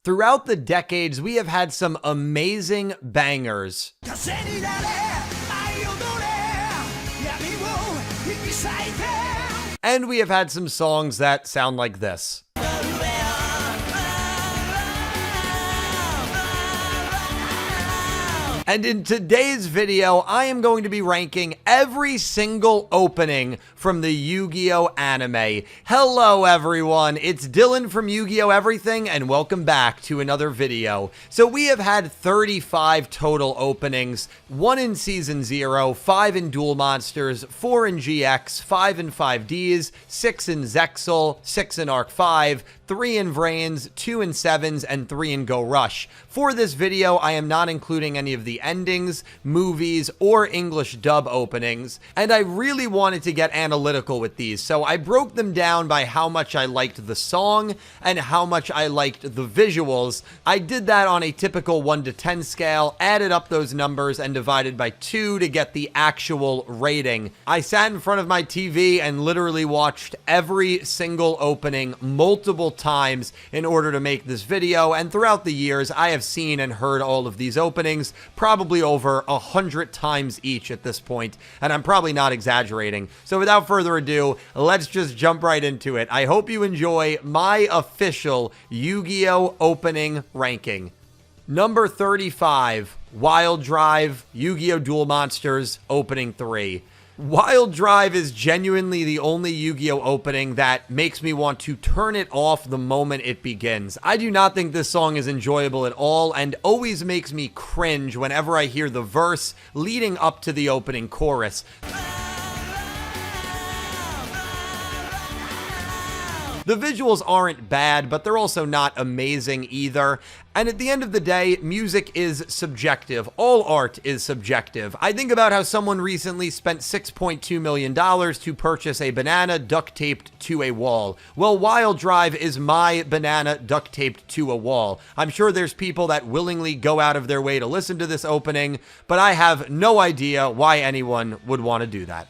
Throughout the decades, we have had some amazing bangers. And we have had some songs that sound like this. And in today's video, I am going to be ranking every single opening from the Yu-Gi-Oh anime. Hello everyone, it's Dylan from Yu-Gi-Oh Everything, and welcome back to another video. So we have had 35 total openings, 1 in Season 0, 5 in Duel Monsters, 4 in GX, 5 in 5Ds, 6 in Zexal, 6 in Arc 5, 3 in Vrains, 2 in 7s, and 3 in Go Rush. For this video, I am not including any of the endings, movies, or English dub openings, and I really wanted to get analytical with these, so I broke them down by how much I liked the song and how much I liked the visuals. I did that on a typical 1 to 10 scale, added up those numbers, and divided by 2 to get the actual rating. I sat in front of my TV and literally watched every single opening multiple times in order to make this video, and throughout the years I have seen and heard all of these openings probably over 100 times each at this point, and I'm probably not exaggerating. So without further ado, let's just jump right into it. I hope you enjoy my official Yu-Gi-Oh opening ranking. Number 35, Wild Drive, Yu-Gi-Oh! Duel Monsters, Opening 3. Wild Drive is genuinely the only Yu-Gi-Oh! Opening that makes me want to turn it off the moment it begins. I do not think this song is enjoyable at all and always makes me cringe whenever I hear the verse leading up to the opening chorus. The visuals aren't bad, but they're also not amazing either. And at the end of the day, music is subjective. All art is subjective. I think about how someone recently spent $6.2 million to purchase a banana duct taped to a wall. Well, Wild Drive is my banana duct taped to a wall. I'm sure there's people that willingly go out of their way to listen to this opening, but I have no idea why anyone would want to do that.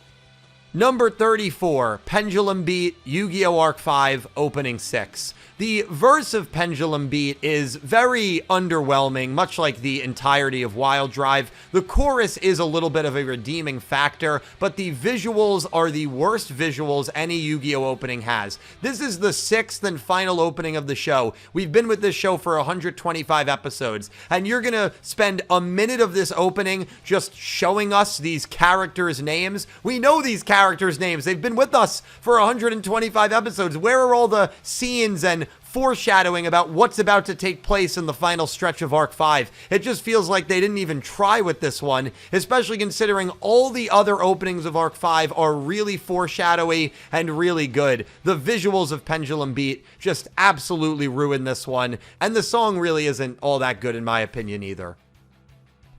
Number 34, Pendulum Beat, Yu-Gi-Oh! Arc 5, Opening 6. The verse of Pendulum Beat is very underwhelming, much like the entirety of Wild Drive. The chorus is a little bit of a redeeming factor, but the visuals are the worst visuals any Yu-Gi-Oh! Opening has. This is the 6th and final opening of the show. We've been with this show for 125 episodes, and you're gonna spend a minute of this opening just showing us these characters' names. We know these characters' names. They've been with us for 125 episodes. Where are all the scenes and foreshadowing about what's about to take place in the final stretch of Arc 5? It just feels like they didn't even try with this one, especially considering all the other openings of Arc 5 are really foreshadowy and really good. The visuals of Pendulum Beat just absolutely ruin this one, and the song really isn't all that good in my opinion either.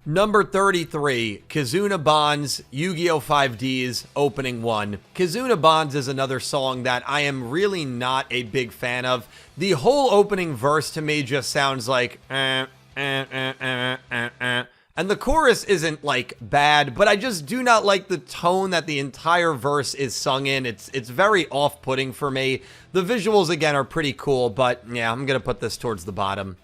Number 33, Kizuna Bonds, Yu-Gi-Oh! 5Ds, Opening 1. Kizuna Bonds is another song that I am really not a big fan of. The whole opening verse to me just sounds like and the chorus isn't like bad, but I just do not like the tone that the entire verse is sung in. It's very off-putting for me. The visuals again are pretty cool, but yeah, I'm gonna put this towards the bottom.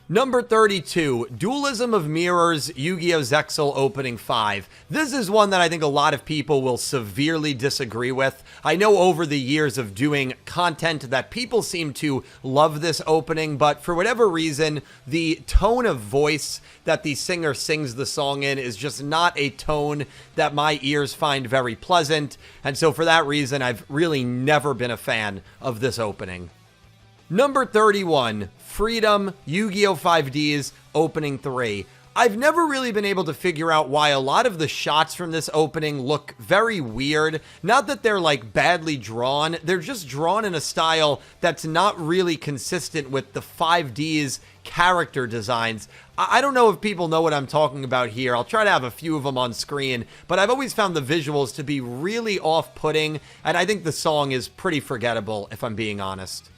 Number 32, Dualism of Mirrors, Yu-Gi-Oh! Zexal Opening 5. This is one that I think a lot of people will severely disagree with. I know over the years of doing content that people seem to love this opening, but for whatever reason, the tone of voice that the singer sings the song in is just not a tone that my ears find very pleasant, and so for that reason, I've really never been a fan of this opening. Number 31, Freedom, Yu-Gi-Oh! 5Ds, Opening 3. I've never really been able to figure out why a lot of the shots from this opening look very weird. Not that they're like badly drawn, they're just drawn in a style that's not really consistent with the 5Ds character designs. I don't know if people know what I'm talking about here. I'll try to have a few of them on screen, but I've always found the visuals to be really off-putting, and I think the song is pretty forgettable, if I'm being honest.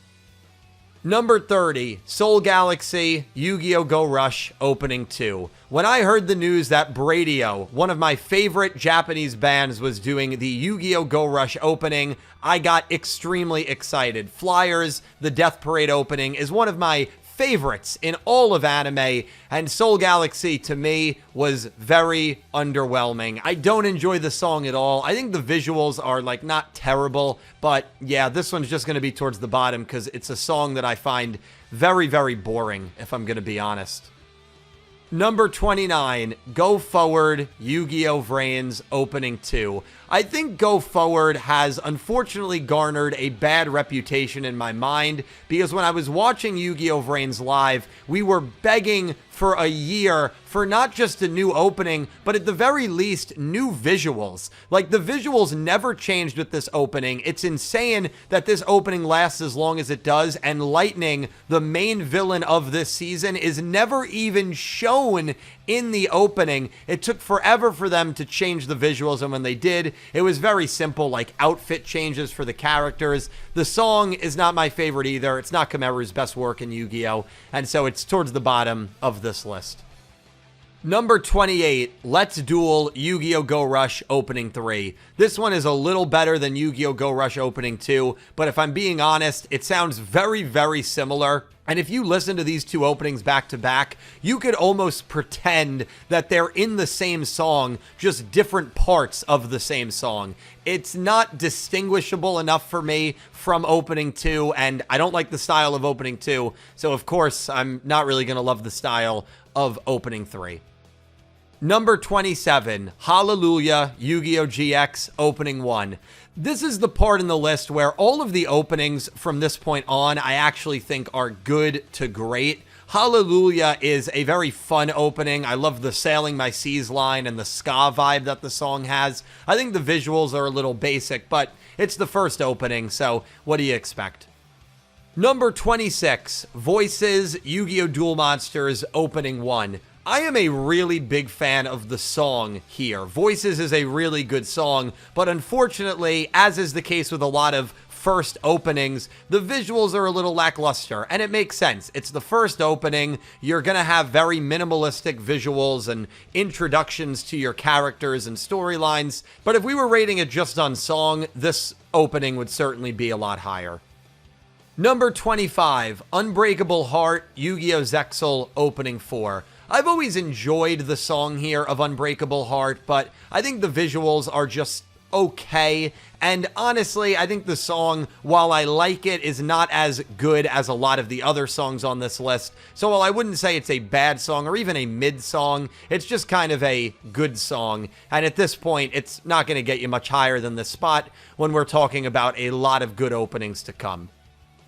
Number 30, Soul Galaxy, Yu-Gi-Oh! Go Rush, Opening 2. When I heard the news that Bradio, one of my favorite Japanese bands, was doing the Yu-Gi-Oh! Go Rush opening, I got extremely excited. Flyers, the Death Parade opening, is one of my favorites in all of anime, and Soul Galaxy to me was very underwhelming. I don't enjoy the song at all. I think the visuals are like not terrible, but yeah, this one's just going to be towards the bottom because it's a song that I find very, very boring, if I'm going to be honest. Number 29, Go Forward, Yu-Gi-Oh! Vrains Opening 2. I think Go Forward has unfortunately garnered a bad reputation in my mind because when I was watching Yu-Gi-Oh! Vrains live, we were begging for a year for not just a new opening, but at the very least, new visuals. Like, the visuals never changed with this opening. It's insane that this opening lasts as long as it does, and Lightning, the main villain of this season, is never even shown in the opening. It took forever for them to change the visuals, and when they did, it was very simple, like outfit changes for the characters. The song is not my favorite either. It's not Kameru's best work in Yu-Gi-Oh! And so it's towards the bottom of this list. Number 28, Let's Duel Yu-Gi-Oh! Go Rush Opening 3. This one is a little better than Yu-Gi-Oh! Go Rush Opening 2, but if I'm being honest, it sounds very, very similar. And if you listen to these two openings back to back, you could almost pretend that they're in the same song, just different parts of the same song. It's not distinguishable enough for me from Opening 2, and I don't like the style of Opening 2, so of course I'm not really going to love the style of Opening 3. Number 27, Hallelujah, Yu-Gi-Oh! GX Opening 1. This is the part in the list where all of the openings from this point on I actually think are good to great. Hallelujah is a very fun opening. I love the Sailing My Seas line and the ska vibe that the song has. I think the visuals are a little basic, but it's the first opening, so what do you expect? Number 26, Voices, Yu-Gi-Oh! Duel Monsters Opening 1. I am a really big fan of the song here. Voices is a really good song, but unfortunately, as is the case with a lot of first openings, the visuals are a little lackluster, and it makes sense. It's the first opening. You're going to have very minimalistic visuals and introductions to your characters and storylines, but if we were rating it just on song, this opening would certainly be a lot higher. Number 25, Unbreakable Heart, Yu-Gi-Oh! Zexal Opening 4. I've always enjoyed the song here of Unbreakable Heart, but I think the visuals are just okay, and honestly, I think the song, while I like it, is not as good as a lot of the other songs on this list. So while I wouldn't say it's a bad song or even a mid song, it's just kind of a good song, and at this point, it's not going to get you much higher than this spot when we're talking about a lot of good openings to come.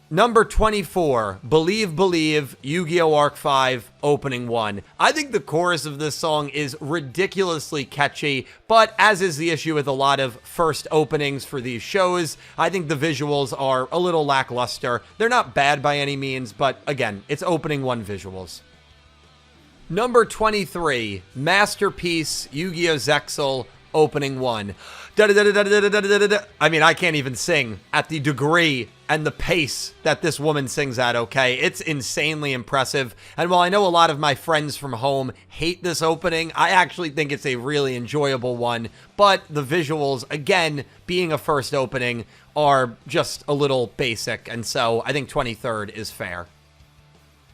Number 24, Believe, Believe, Yu-Gi-Oh! Arc 5, Opening 1. I think the chorus of this song is ridiculously catchy, but as is the issue with a lot of first openings for these shows, I think the visuals are a little lackluster. They're not bad by any means, but again, it's Opening 1 visuals. Number 23, Masterpiece, Yu-Gi-Oh! Zexal, Opening 1. I mean, I can't even sing at the degree and the pace that this woman sings at, okay? It's insanely impressive. And while I know a lot of my friends from home hate this opening, I actually think it's a really enjoyable one. But the visuals, again, being a first opening, are just a little basic. And so I think 23rd is fair.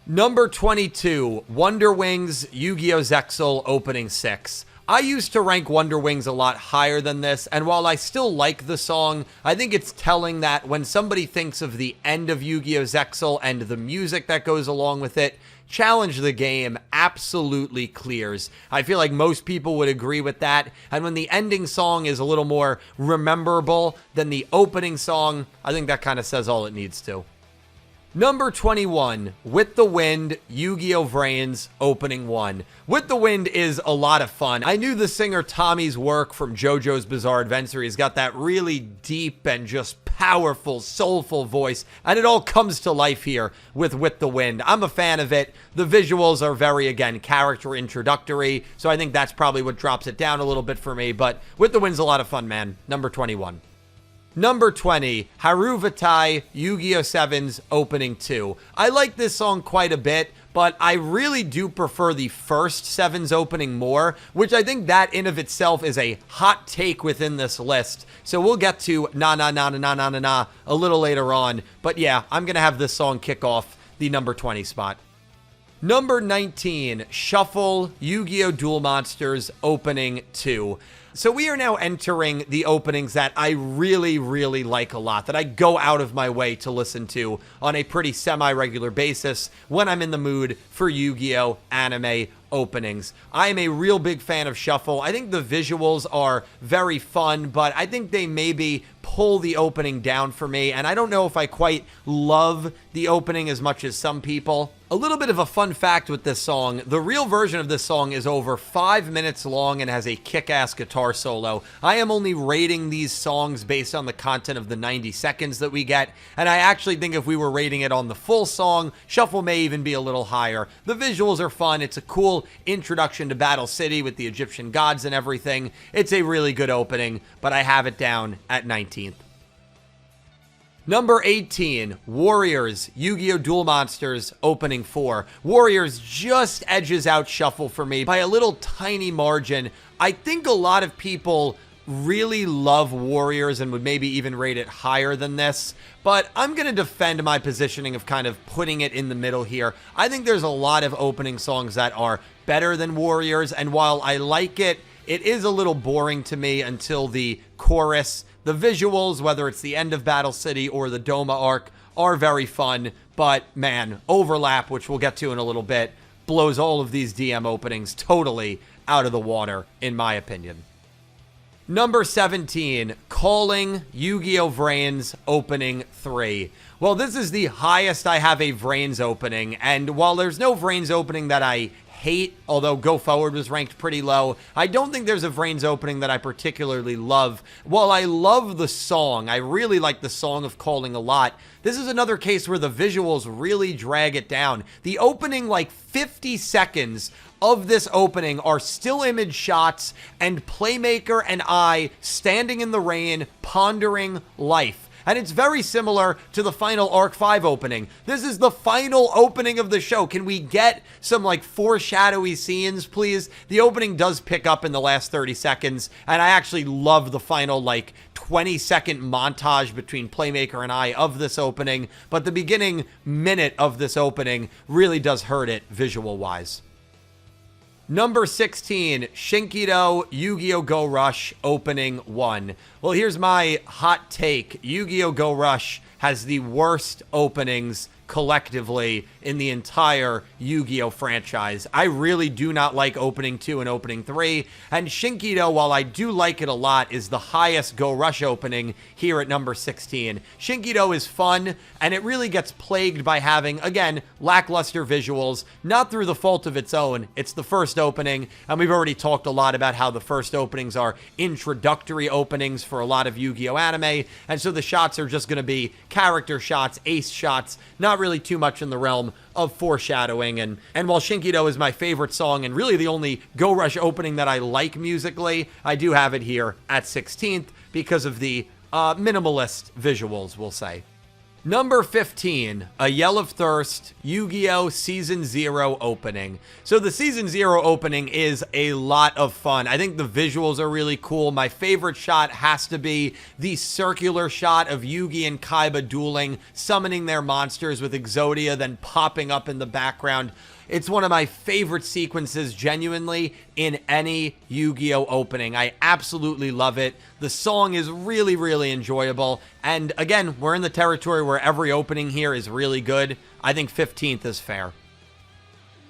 Number 22, Wonder Wings, Yu-Gi-Oh! Zexal Opening 6. I used to rank Wonder Wings a lot higher than this, and while I still like the song, I think it's telling that when somebody thinks of the end of Yu-Gi-Oh! Zexal and the music that goes along with it, Challenge the Game absolutely clears. I feel like most people would agree with that, and when the ending song is a little more rememberable than the opening song, I think that kind of says all it needs to. Number 21, With the Wind, Yu-Gi-Oh! Vrains, Opening 1. With the Wind is a lot of fun. I knew the singer Tommy's work from JoJo's Bizarre Adventure. He's got that really deep and just powerful, soulful voice, and it all comes to life here with the Wind. I'm a fan of it. The visuals are very, again, character introductory, so I think that's probably what drops it down a little bit for me, but With the Wind's a lot of fun, man. Number 21. Number 20, Haruvatai, Yu-Gi-Oh! 7's Opening 2. I like this song quite a bit, but I really do prefer the first 7's opening more, which I think that in of itself is a hot take within this list. So we'll get to Na Na Na Na Na Na Na Na a little later on. But yeah, I'm going to have this song kick off the number 20 spot. Number 19, Shuffle Yu-Gi-Oh! Duel Monsters Opening 2. So we are now entering the openings that I really, really like a lot, that I go out of my way to listen to on a pretty semi-regular basis when I'm in the mood for Yu-Gi-Oh! Anime openings. I am a real big fan of Shuffle. I think the visuals are very fun, but I think they maybe pull the opening down for me, and I don't know if I quite love the opening as much as some people. A little bit of a fun fact with this song, the real version of this song is over 5 minutes long and has a kick-ass guitar solo. I am only rating these songs based on the content of the 90 seconds that we get, and I actually think if we were rating it on the full song, Shuffle may even be a little higher. The visuals are fun, it's a cool introduction to Battle City with the Egyptian gods and everything. It's a really good opening, but I have it down at 19th. Number 18, Warriors, Yu-Gi-Oh! Duel Monsters, Opening 4. Warriors just edges out Shuffle for me by a little tiny margin. I think a lot of people really love Warriors and would maybe even rate it higher than this, but I'm going to defend my positioning of kind of putting it in the middle here. I think there's a lot of opening songs that are better than Warriors, and while I like it, it is a little boring to me until the chorus. The visuals, whether it's the end of Battle City or the Doma arc, are very fun, but man, Overlap, which we'll get to in a little bit, blows all of these DM openings totally out of the water, in my opinion. Number 17, Calling Yu-Gi-Oh! Vrains Opening 3. Well, this is the highest I have a Vrains opening, and while there's no Vrains opening that I hate, although Go Forward was ranked pretty low, I don't think there's a Vrains opening that I particularly love. While I love the song, I really like the Song of Calling a lot, this is another case where the visuals really drag it down. The opening, like 50 seconds of this opening, are still image shots and Playmaker and I standing in the rain, pondering life. And it's very similar to the final Arc 5 opening. This is the final opening of the show. Can we get some, like, foreshadowy scenes, please? The opening does pick up in the last 30 seconds, and I actually love the final, like, 20-second montage between Playmaker and I of this opening, but the beginning minute of this opening really does hurt it visual-wise. Number 16, Shinkido Yu-Gi-Oh! Go Rush Opening 1. Well, here's my hot take. Yu-Gi-Oh! Go Rush has the worst openings collectively in the entire Yu-Gi-Oh! Franchise. I really do not like Opening 2 and Opening 3, and Shinkido, while I do like it a lot, is the highest Go Rush opening here at number 16. Shinkido is fun, and it really gets plagued by having, again, lackluster visuals, not through the fault of its own. It's the first opening, and we've already talked a lot about how the first openings are introductory openings for a lot of Yu-Gi-Oh! Anime, and so the shots are just going to be character shots, ace shots, not really too much in the realm of foreshadowing. And while Shinkido is my favorite song and really the only Go Rush opening that I like musically, I do have it here at 16th because of the minimalist visuals, we'll say. Number 15, A Yell of Thirst, Yu-Gi-Oh! Season 0 opening. So the Season 0 opening is a lot of fun. I think the visuals are really cool. My favorite shot has to be the circular shot of Yugi and Kaiba dueling, summoning their monsters with Exodia, then popping up in the background. It's one of my favorite sequences, genuinely, in any Yu-Gi-Oh! Opening. I absolutely love it. The song is really, really enjoyable. And again, we're in the territory where every opening here is really good. I think 15th is fair.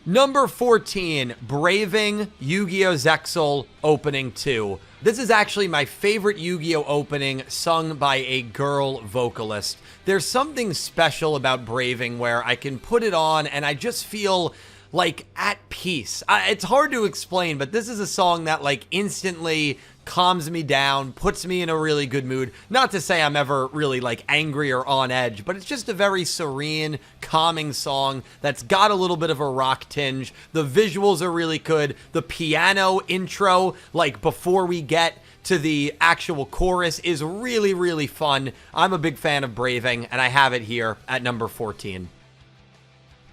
Number 14, Braving Yu-Gi-Oh! Zexal Opening 2. This is actually my favorite Yu-Gi-Oh! Opening sung by a girl vocalist. There's something special about Braving where I can put it on and I just feel like at peace. It's hard to explain, but this is a song that like instantly calms me down, puts me in a really good mood. Not to say I'm ever really like angry or on edge, but it's just a very serene, calming song that's got a little bit of a rock tinge. The visuals are really good. The piano intro, like before we get to the actual chorus, is really, really fun. I'm a big fan of Braving, and I have it here at number 14.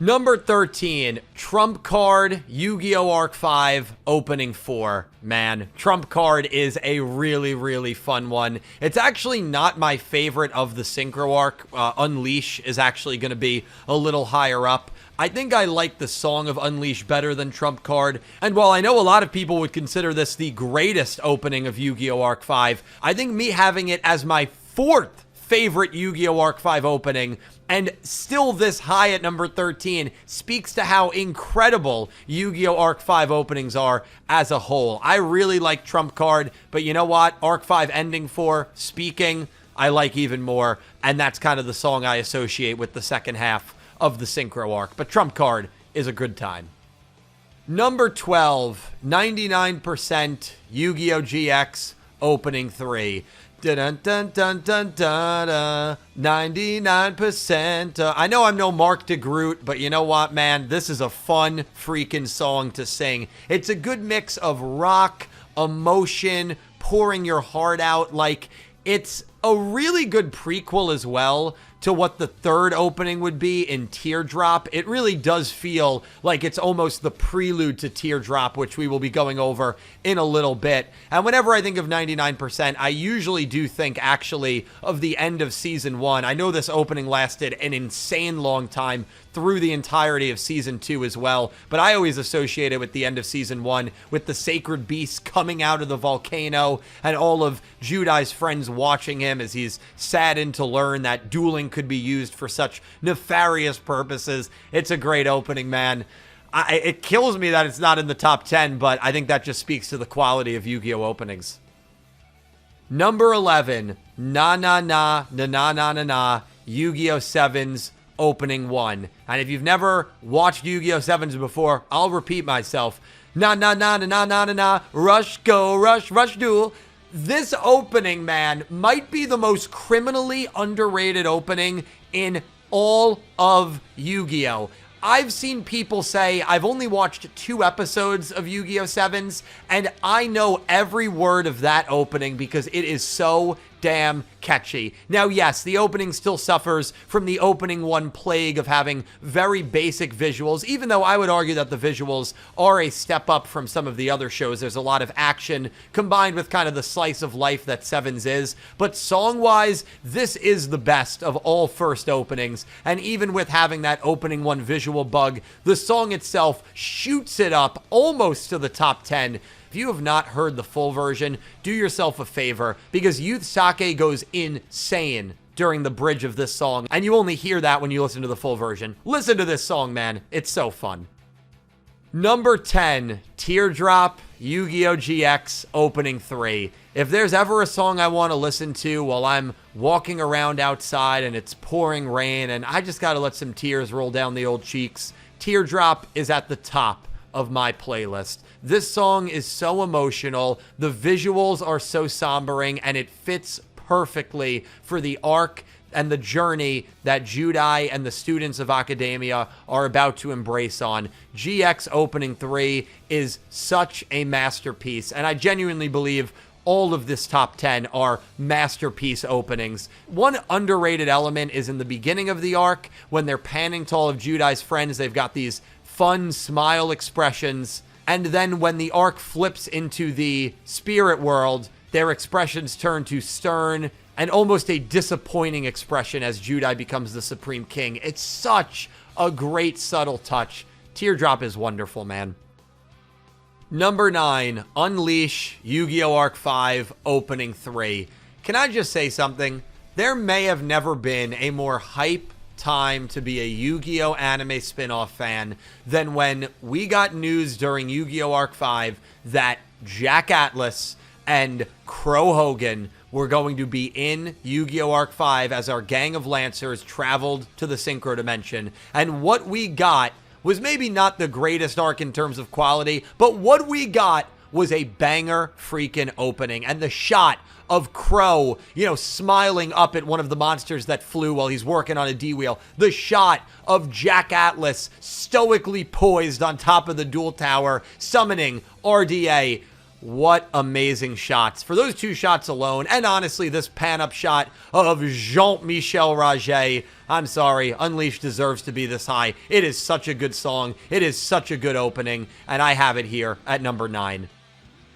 Number 13, Trump Card, Yu-Gi-Oh! Arc 5, Opening 4. Man, Trump Card is a really, really fun one. It's actually not my favorite of the Synchro Arc. Unleash is actually going to be a little higher up. I think I like the song of Unleash better than Trump Card, and while I know a lot of people would consider this the greatest opening of Yu-Gi-Oh! Arc 5, I think me having it as my fourth favorite Yu-Gi-Oh! Arc 5 opening, and still this high at number 13, speaks to how incredible Yu-Gi-Oh! Arc 5 openings are as a whole. I really like Trump Card, but you know what? Arc 5 Ending 4, Speaking, I like even more, and that's kind of the song I associate with the second half of the Synchro Arc. But Trump Card is a good time. Number 12, 99% Yu-Gi-Oh! GX, Opening 3. Dun dun dun dun dun 99%. I know I'm no Mark DeGroot, but you know what, man? This is a fun freaking song to sing. It's a good mix of rock, emotion, pouring your heart out. Like, it's a really good prequel as well to what the third opening would be in Teardrop. It really does feel like it's almost the prelude to Teardrop, which we will be going over in a little bit. And whenever I think of 99%, I usually do think actually of the end of Season 1. I know this opening lasted an insane long time through the entirety of Season 2 as well, but I always associate it with the end of Season 1, with the Sacred Beast coming out of the volcano and all of Judai's friends watching him as he's saddened to learn that dueling could be used for such nefarious purposes. It's a great opening, man. It kills me that it's not in the top 10, but I think that just speaks to the quality of Yu-Gi-Oh! Openings. Number 11, Na Na Na Na Na Na Na Na, Yu-Gi-Oh! 7's Opening 1. And if you've never watched Yu-Gi-Oh! 7's before, I'll repeat myself. Na Na Na Na Na Na Na Na, Rush Go, Rush, Rush Duel. This opening, man, might be the most criminally underrated opening in all of Yu-Gi-Oh! I've seen people say, I've only watched 2 episodes of Yu-Gi-Oh! 7's, and I know every word of that opening because it is so damn catchy. Now, yes, the opening still suffers from the opening 1 plague of having very basic visuals, even though I would argue that the visuals are a step up from some of the other shows. There's a lot of action combined with kind of the slice of life that 7's is. But song-wise, this is the best of all first openings. And even with having that opening 1 visual bug, the song itself shoots it up almost to the top 10. If you have not heard the full version, do yourself a favor, because Youth Sake goes insane during the bridge of this song, and you only hear that when you listen to the full version. Listen to this song, man. It's so fun. Number 10, Teardrop, Yu-Gi-Oh! GX, Opening 3. If there's ever a song I want to listen to while I'm walking around outside and it's pouring rain and I just gotta let some tears roll down the old cheeks, Teardrop is at the top of my playlist. This song is so emotional, the visuals are so sombering, and it fits perfectly for the arc and the journey that Judai and the students of academia are about to embrace on. GX Opening 3 is such a masterpiece, and I genuinely believe all of this top 10 are masterpiece openings. One underrated element is in the beginning of the arc, when they're panning to all of Judai's friends, they've got these fun smile expressions, and then when the arc flips into the spirit world, their expressions turn to stern and almost a disappointing expression as Judai becomes the Supreme King. It's such a great subtle touch. Teardrop is wonderful, man. Number 9, Unleash, Yu-Gi-Oh! Arc 5, Opening 3. Can I just say something? There may have never been a more hype time to be a Yu-Gi-Oh! Anime spin-off fan than when we got news during Yu-Gi-Oh! Arc 5 that Jack Atlas and Crow Hogan were going to be in Yu-Gi-Oh! Arc 5 as our gang of Lancers traveled to the Synchro Dimension. And what we got was maybe not the greatest arc in terms of quality, but what we got was a banger freaking opening. And the shot of Crow, smiling up at one of the monsters that flew while he's working on a D-wheel. The shot of Jack Atlas stoically poised on top of the duel tower, summoning RDA. what amazing shots. For those 2 shots alone, and honestly, this pan-up shot of Jean-Michel Raget, I'm sorry, Unleashed deserves to be this high. It is such a good song. It is such a good opening, and I have it here at number 9.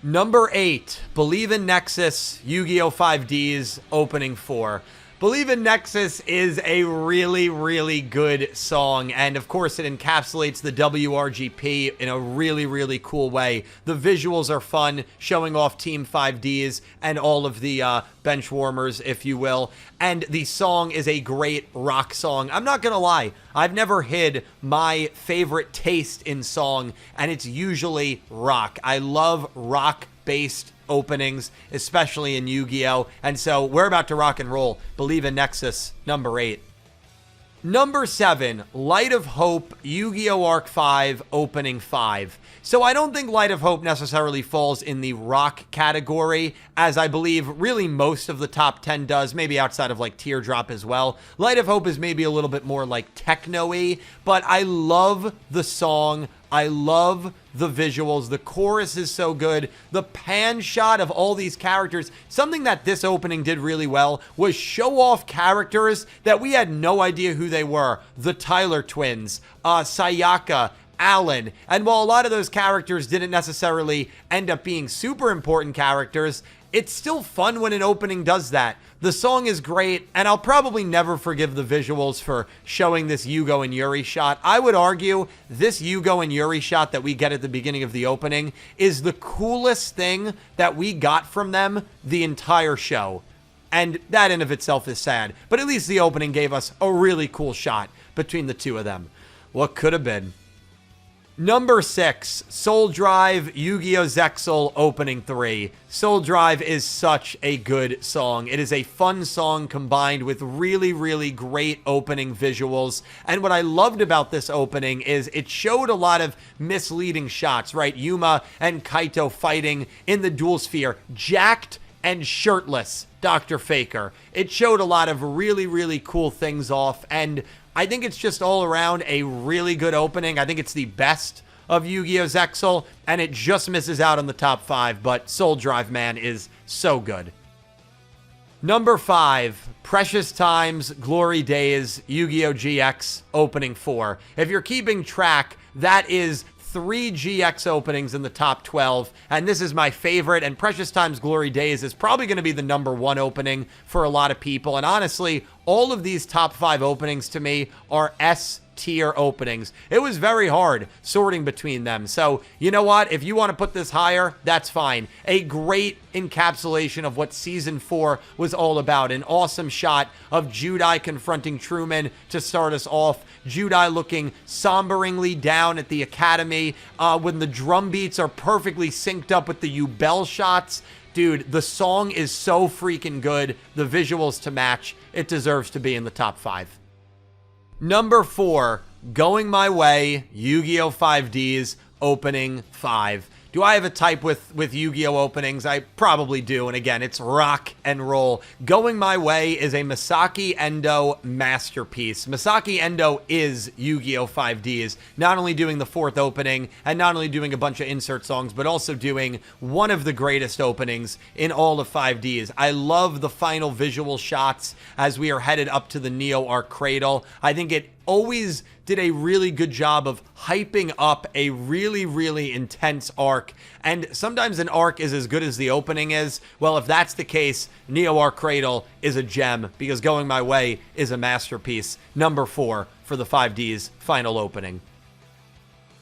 Number 8, Believe in Nexus, Yu-Gi-Oh! 5Ds, opening 4. Believe in Nexus is a really, really good song, and of course it encapsulates the WRGP in a really, really cool way. The visuals are fun, showing off Team 5Ds and all of the bench warmers, if you will, and the song is a great rock song. I'm not gonna lie, I've never hid my favorite taste in song, and it's usually rock. I love rock-based openings, especially in Yu-Gi-Oh! And so we're about to rock and roll. Believe in Nexus, number 8. Number 7, Light of Hope, Yu-Gi-Oh! Arc 5, opening 5. So I don't think Light of Hope necessarily falls in the rock category, as I believe really most of the top 10 does, maybe outside of like Teardrop as well. Light of Hope is maybe a little bit more like techno-y, but I love the song. I love the visuals. The chorus is so good. The pan shot of all these characters. Something that this opening did really well was show off characters that we had no idea who they were. The Tyler twins, Sayaka, Alan. And while a lot of those characters didn't necessarily end up being super important characters, it's still fun when an opening does that. The song is great, and I'll probably never forgive the visuals for showing this Yugioh and Yuri shot. I would argue this Yugioh and Yuri shot that we get at the beginning of the opening is the coolest thing that we got from them the entire show. And that in of itself is sad. But at least the opening gave us a really cool shot between the 2 of them. What could have been? Number 6, Soul Drive, Yu-Gi-Oh! Zexal, opening 3. Soul Drive is such a good song. It is a fun song combined with really, really great opening visuals. And what I loved about this opening is it showed a lot of misleading shots, right? Yuma and Kaito fighting in the dual sphere, jacked and shirtless Dr. Faker. It showed a lot of really, really cool things off, and I think it's just all around a really good opening. I think it's the best of Yu-Gi-Oh! Zexal, and it just misses out on the top 5, but Soul Drive, man, is so good. Number 5, Precious Times, Glory Days, Yu-Gi-Oh! GX, opening 4. If you're keeping track, that is 3 GX openings in the top 12, and this is my favorite, and Precious Times Glory Days is probably going to be the number 1 opening for a lot of people, and honestly, all of these top 5 openings to me are S-tier openings. It was very hard sorting between them, so you know what? If you want to put this higher, that's fine. A great encapsulation of what Season 4 was all about. An awesome shot of Judai confronting Truman to start us off. Judai looking somberingly down at the Academy when the drum beats are perfectly synced up with the Ubel shots. Dude, the song is so freaking good. The visuals to match. It deserves to be in the top 5. Number 4, Going My Way, Yu-Gi-Oh! 5Ds, opening 5. Do I have a type with Yu-Gi-Oh! Openings? I probably do, and again, it's rock and roll. Going My Way is a Masaki Endo masterpiece. Masaki Endo is Yu-Gi-Oh! 5Ds, not only doing the 4th opening, and not only doing a bunch of insert songs, but also doing one of the greatest openings in all of 5Ds. I love the final visual shots as we are headed up to the Neo Arc Cradle. I think it always did a really good job of hyping up a really, really intense arc. And sometimes an arc is as good as the opening is. Well, if that's the case, Neo Arc Cradle is a gem because Going My Way is a masterpiece. Number 4 for the 5Ds final opening.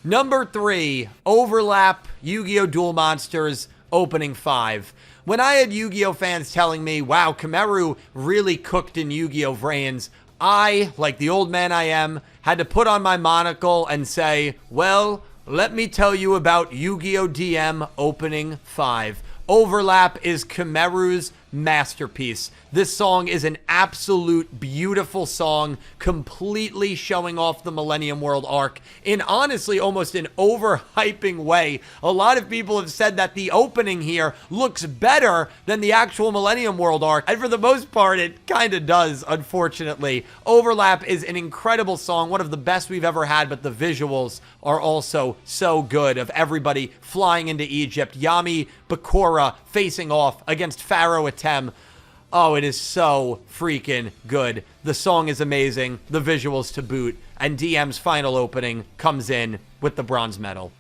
Number 3, Overlap, Yu-Gi-Oh! Duel Monsters, opening 5. When I had Yu-Gi-Oh! Fans telling me, wow, Kameru really cooked in Yu-Gi-Oh! Vrains, I, like the old man I am, had to put on my monocle and say, well, let me tell you about Yu-Gi-Oh! DM opening 5. Overlap is Kameru's masterpiece. This song is an absolute beautiful song, completely showing off the Millennium World arc in honestly almost an overhyping way. A lot of people have said that the opening here looks better than the actual Millennium World arc, and for the most part, it kind of does, unfortunately. Overlap is an incredible song, one of the best we've ever had, but the visuals are also so good, of everybody flying into Egypt, Yami Bakura facing off against Pharaoh Atem. Oh, it is so freaking good. The song is amazing, the visuals to boot, and DM's final opening comes in with the bronze medal.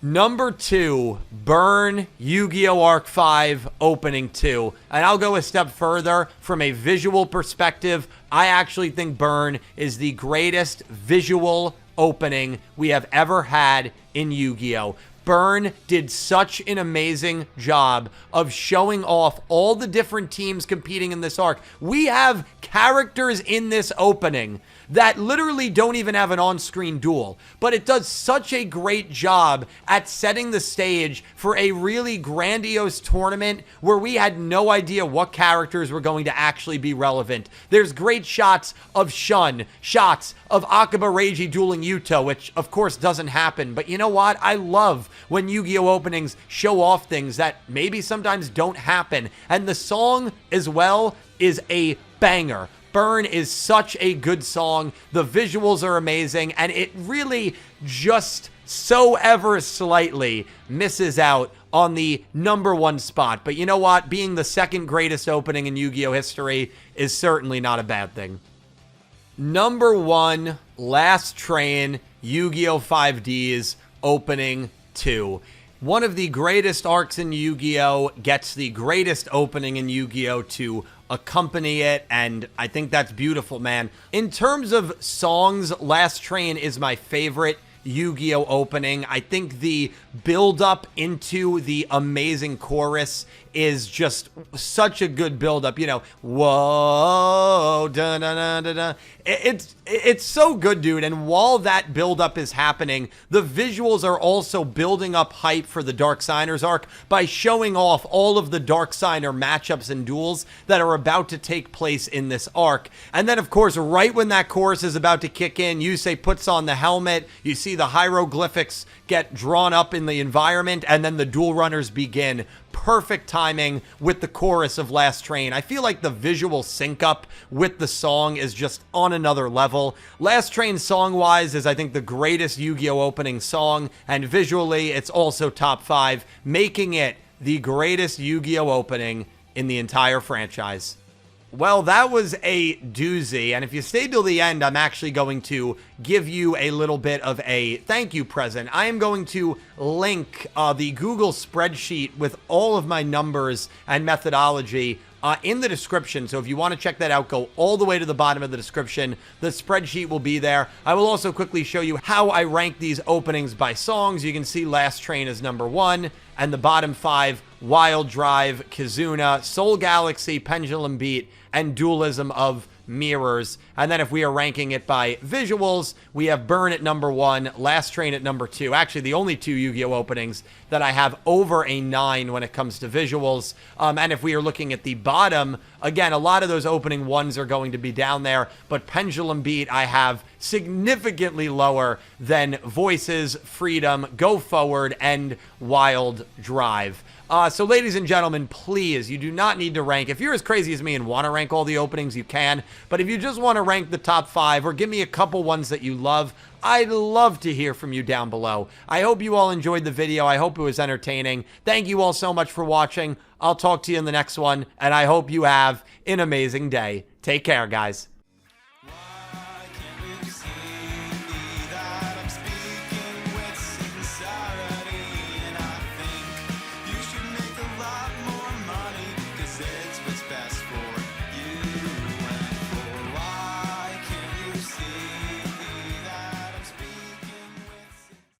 Number 2, Burn Yu-Gi-Oh! Arc 5 Opening 2. And I'll go a step further. From a visual perspective, I actually think Burn is the greatest visual opening we have ever had in Yu-Gi-Oh! Burn did such an amazing job of showing off all the different teams competing in this arc. We have characters in this opening that literally don't even have an on-screen duel, but it does such a great job at setting the stage for a really grandiose tournament where we had no idea what characters were going to actually be relevant. There's great shots of Shun, shots of Akaba Reiji dueling Yuto, which of course doesn't happen, but you know what? I love when Yu-Gi-Oh! Openings show off things that maybe sometimes don't happen, and the song as well is a banger. Burn is such a good song. The visuals are amazing, and it really just so ever slightly misses out on the number 1 spot. But you know what? Being the second greatest opening in Yu-Gi-Oh! History is certainly not a bad thing. Number 1, Last Train, Yu-Gi-Oh! 5D's Opening 2. One of the greatest arcs in Yu-Gi-Oh! Gets the greatest opening in Yu-Gi-Oh! To accompany it, and I think that's beautiful, man. In terms of songs, Last Train is my favorite Yu-Gi-Oh! Opening. I think the build-up into the amazing chorus is just such a good build-up. You know, whoa, da da da da da. It's so good, dude. And while that build-up is happening, the visuals are also building up hype for the Dark Signers arc by showing off all of the Dark Signer matchups and duels that are about to take place in this arc. And then, of course, right when that chorus is about to kick in, Yusei puts on the helmet. You see the hieroglyphics get drawn up in the environment, and then the duel runners begin. Perfect timing with the chorus of Last Train. I feel like the visual sync up with the song is just on another level. Last Train song-wise is, I think, the greatest Yu-Gi-Oh! Opening song, and visually it's also top 5, making it the greatest Yu-Gi-Oh! Opening in the entire franchise. Well, that was a doozy, and if you stay till the end, I'm actually going to give you a little bit of a thank you present. I am going to link the Google spreadsheet with all of my numbers and methodology in the description. So if you want to check that out, go all the way to the bottom of the description. The spreadsheet will be there. I will also quickly show you how I rank these openings by songs. You can see Last Train is number 1, and the bottom 5, Wild Drive, Kizuna, Soul Galaxy, Pendulum Beat, and Dualism of Mirrors. And then if we are ranking it by visuals, we have Burn at number 1, Last Train at number 2. Actually, the only 2 Yu-Gi-Oh! Openings that I have over a 9 when it comes to visuals. And if we are looking at the bottom, again, a lot of those opening 1s are going to be down there, but Pendulum Beat I have significantly lower than Voices, Freedom, Go Forward, and Wild Drive. So ladies and gentlemen, please, you do not need to rank. If you're as crazy as me and want to rank all the openings, you can. But if you just want to rank the top 5 or give me a couple ones that you love, I'd love to hear from you down below. I hope you all enjoyed the video. I hope it was entertaining. Thank you all so much for watching. I'll talk to you in the next one, and I hope you have an amazing day. Take care, guys.